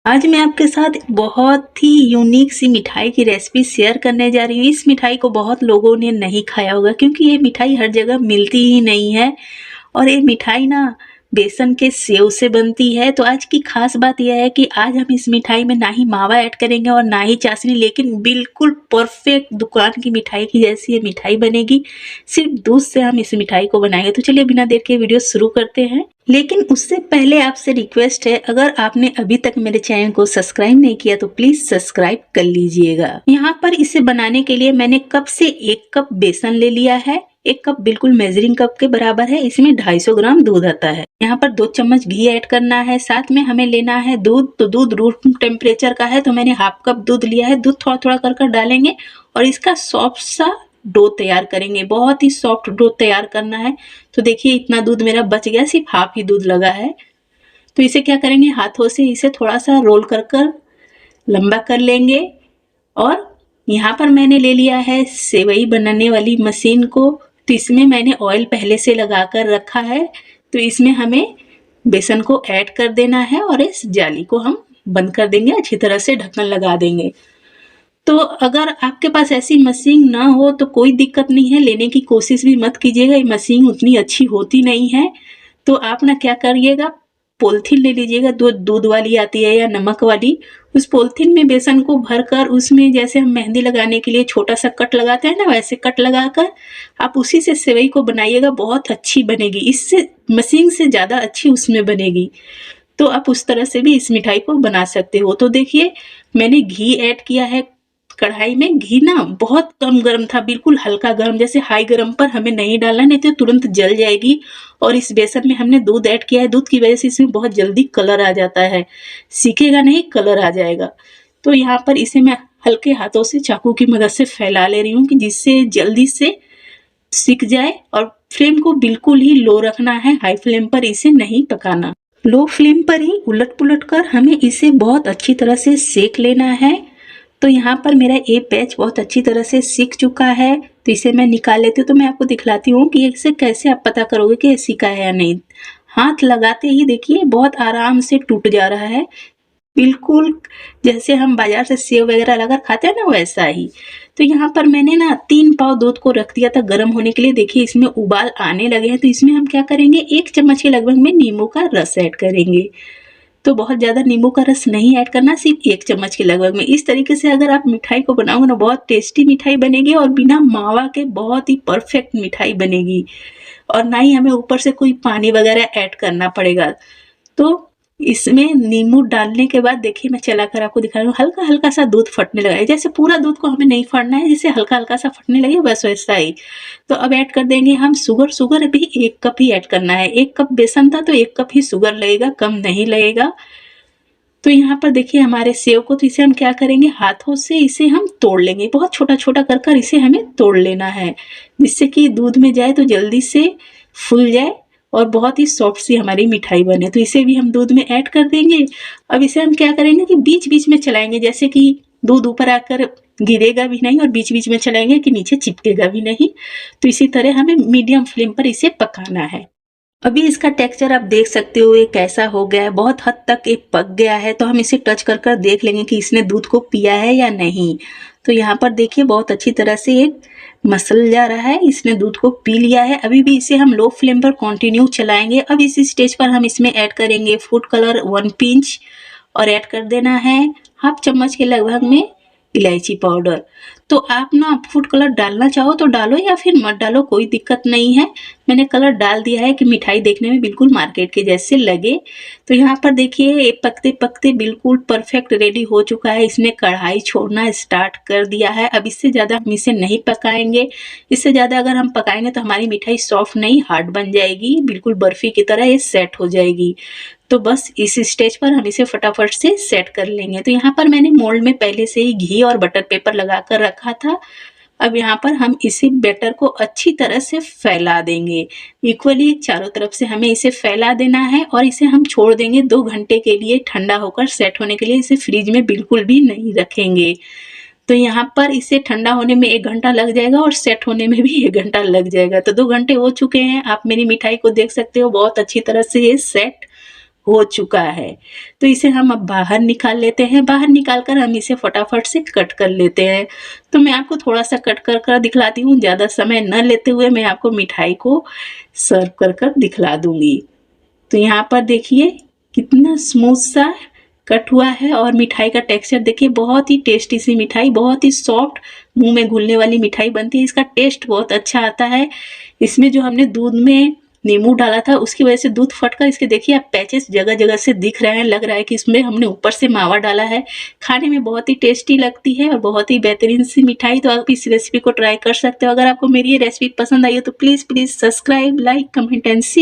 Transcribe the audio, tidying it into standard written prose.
आज मैं आपके साथ बहुत ही यूनिक सी मिठाई की रेसिपी शेयर करने जा रही हूँ। इस मिठाई को बहुत लोगों ने नहीं खाया होगा क्योंकि ये मिठाई हर जगह मिलती ही नहीं है और ये मिठाई ना बेसन के सेव से बनती है। तो आज की खास बात यह है कि आज हम इस मिठाई में ना ही मावा ऐड करेंगे और ना ही चाशनी, लेकिन बिल्कुल परफेक्ट दुकान की मिठाई की जैसी ये मिठाई बनेगी। सिर्फ दूध से हम इस मिठाई को बनाएंगे। तो चलिए बिना देर के वीडियो शुरू करते हैं। लेकिन उससे पहले आपसे रिक्वेस्ट है, अगर आपने अभी तक मेरे चैनल को सब्सक्राइब नहीं किया तो प्लीज सब्सक्राइब कर लीजिएगा। यहाँ पर इसे बनाने के लिए मैंने कप से 1 कप बेसन ले लिया है। 1 कप बिल्कुल मेजरिंग कप के बराबर है। इसमें 250 ग्राम दूध आता है। यहाँ पर 2 चम्मच घी ऐड करना है। साथ में हमें लेना है दूध। तो दूध रूम टेम्परेचर का है तो मैंने हाफ कप दूध लिया है। दूध थोड़ा थोड़ा कर डालेंगे और इसका सॉफ्ट सा डो तैयार करेंगे। बहुत ही सॉफ्ट डो तैयार करना है। तो देखिए इतना दूध मेरा बच गया, सिर्फ हाफ ही दूध लगा है। तो इसे क्या करेंगे, हाथों से इसे थोड़ा सा रोल कर कर लंबा कर लेंगे। और यहाँ पर मैंने ले लिया है सेवई बनाने वाली मशीन को। तो इसमें मैंने ऑयल पहले से लगा कर रखा है। तो इसमें हमें बेसन को ऐड कर देना है और इस जाली को हम बंद कर देंगे, अच्छी तरह से ढक्कन लगा देंगे। तो अगर आपके पास ऐसी मशीन ना हो तो कोई दिक्कत नहीं है, लेने की कोशिश भी मत कीजिएगा। ये मशीन उतनी अच्छी होती नहीं है। तो आप ना क्या करिएगा, पॉलिथीन ले लीजिएगा। दूध वाली आती है या नमक वाली। उस पॉलिथीन में बेसन को भरकर उसमें जैसे हम मेहंदी लगाने के लिए छोटा सा कट लगाते हैं ना, वैसे कट लगाकर आप उसी से सेवई को बनाइएगा। बहुत अच्छी बनेगी, इससे मशीन से ज़्यादा अच्छी उसमें बनेगी। तो आप उस तरह से भी इस मिठाई को बना सकते हो। तो देखिए मैंने घी ऐड किया है कढ़ाई में। घी ना बहुत कम गर्म था, बिल्कुल हल्का गर्म, जैसे हाई गर्म पर हमें नहीं डालना, नहीं तो तुरंत जल जाएगी। और इस बेसन में हमने दूध ऐड किया है। दूध की वजह से इसमें बहुत जल्दी कलर आ जाता है, सीखेगा नहीं, कलर आ जाएगा। तो यहाँ पर इसे मैं हल्के हाथों से चाकू की मदद से फैला ले रही हूँ कि जिससे जल्दी से सीख जाए। और फ्लेम को बिल्कुल ही लो रखना है, हाई फ्लेम पर इसे नहीं पकाना। लो फ्लेम पर ही उलट पुलट कर हमें इसे बहुत अच्छी तरह से सेक लेना है। तो यहाँ पर मेरा एक बैच बहुत अच्छी तरह से सीख चुका है। तो इसे मैं निकाल लेती हूँ। तो मैं आपको दिखलाती हूँ कि इसे कैसे आप पता करोगे कि ये सीखा है या नहीं। हाथ लगाते ही देखिए बहुत आराम से टूट जा रहा है, बिल्कुल जैसे हम बाजार से सेव वगैरह लाकर खाते हैं ना, वैसा ही। तो यहाँ पर मैंने ना 3 पाव दूध को रख दिया था गर्म होने के लिए। देखिए इसमें उबाल आने लगे हैं। तो इसमें हम क्या करेंगे, 1 चम्मच के लगभग में नींबू का रस ऐड करेंगे। तो बहुत ज़्यादा नींबू का रस नहीं ऐड करना, सिर्फ 1 चम्मच के लगभग में। इस तरीके से अगर आप मिठाई को बनाओगे ना, बहुत टेस्टी मिठाई बनेगी और बिना मावा के बहुत ही परफेक्ट मिठाई बनेगी। और ना ही हमें ऊपर से कोई पानी वगैरह ऐड करना पड़ेगा। तो इसमें नींबू डालने के बाद देखिए मैं चलाकर आपको दिखा रही हूँ, हल्का हल्का सा दूध फटने लगा है। जैसे पूरा दूध को हमें नहीं फाड़ना है, जैसे हल्का हल्का सा फटने लगे बस वैसा ही। तो अब ऐड कर देंगे हम शुगर। शुगर भी 1 कप ही ऐड करना है। 1 कप बेसन था तो 1 कप ही शुगर लगेगा, कम नहीं लगेगा। तो यहाँ पर देखिए हमारे सेव को, तो इसे हम क्या करेंगे, हाथों से इसे हम तोड़ लेंगे। बहुत छोटा छोटा कर कर इसे हमें तोड़ लेना है, जिससे कि दूध में जाए तो जल्दी से फूल जाए और बहुत ही सॉफ्ट सी हमारी मिठाई बने। तो इसे भी हम दूध में ऐड कर देंगे। अब इसे हम क्या करेंगे कि बीच बीच में चलाएंगे, जैसे कि दूध ऊपर आकर गिरेगा भी नहीं और बीच बीच में चलाएंगे कि नीचे चिपकेगा भी नहीं। तो इसी तरह हमें मीडियम फ्लेम पर इसे पकाना है। अभी इसका टेक्सचर आप देख सकते हो ये कैसा हो गया है, बहुत हद तक ये पक गया है। तो हम इसे टच कर कर देख लेंगे कि इसने दूध को पिया है या नहीं। तो यहाँ पर देखिए बहुत अच्छी तरह से ये मसल जा रहा है, इसने दूध को पी लिया है। अभी भी इसे हम लो फ्लेम पर कंटिन्यू चलाएंगे। अब इस स्टेज पर हम इसमें ऐड करेंगे फूड कलर 1 पिंच और ऐड कर देना है हाफ चम्मच के लगभग में इलायची पाउडर। तो आप ना फूड कलर डालना चाहो तो डालो या फिर मत डालो, कोई दिक्कत नहीं है। मैंने कलर डाल दिया है कि मिठाई देखने में बिल्कुल मार्केट के जैसे लगे। तो यहाँ पर देखिए ये पकते पकते बिल्कुल परफेक्ट रेडी हो चुका है। इसने कढ़ाई छोड़ना स्टार्ट कर दिया है। अब इससे ज़्यादा हम इसे नहीं पकाएंगे। इससे ज़्यादा अगर हम पकाएंगे तो हमारी मिठाई सॉफ्ट नहीं हार्ड बन जाएगी, बिल्कुल बर्फी की तरह ये सेट हो जाएगी। तो बस इस स्टेज पर हम इसे फटाफट से सेट कर लेंगे। तो यहाँ पर मैंने मोल्ड में पहले से ही घी और बटर पेपर लगा कर रखा था। अब यहाँ पर हम इसी बैटर को अच्छी तरह से फैला देंगे। इक्वली चारों तरफ से हमें इसे फैला देना है और इसे हम छोड़ देंगे 2 घंटे के लिए ठंडा होकर सेट होने के लिए। इसे फ्रिज में बिल्कुल भी नहीं रखेंगे। तो यहाँ पर इसे ठंडा होने में 1 घंटा लग जाएगा और सेट होने में भी 1 घंटा लग जाएगा। तो 2 घंटे हो चुके हैं। आप मेरी मिठाई को देख सकते हो, बहुत अच्छी तरह से ये सेट हो चुका है। तो इसे हम अब बाहर निकाल लेते हैं। बाहर निकाल कर हम इसे फटाफट से कट कर लेते हैं। तो मैं आपको थोड़ा-सा कट कर दिखलाती हूँ, ज़्यादा समय न लेते हुए मैं आपको मिठाई को सर्व कर दिखला दूँगी। तो यहाँ पर देखिए कितना स्मूथ सा कट हुआ है और मिठाई का टेक्सचर देखिए, बहुत ही टेस्टी सी मिठाई, बहुत ही सॉफ्ट मुँह में घुलने वाली मिठाई बनती है। इसका टेस्ट बहुत अच्छा आता है। इसमें जो हमने दूध में नींबू डाला था उसकी वजह से दूध फटकर इसके देखिए आप पैचेस जगह-जगह से दिख रहे हैं। लग रहा है कि इसमें हमने ऊपर से मावा डाला है। खाने में बहुत ही टेस्टी लगती है और बहुत ही बेहतरीन सी मिठाई। तो आप इस रेसिपी को ट्राई कर सकते हो। अगर आपको मेरी ये रेसिपी पसंद आई हो तो please subscribe, like, comment and share.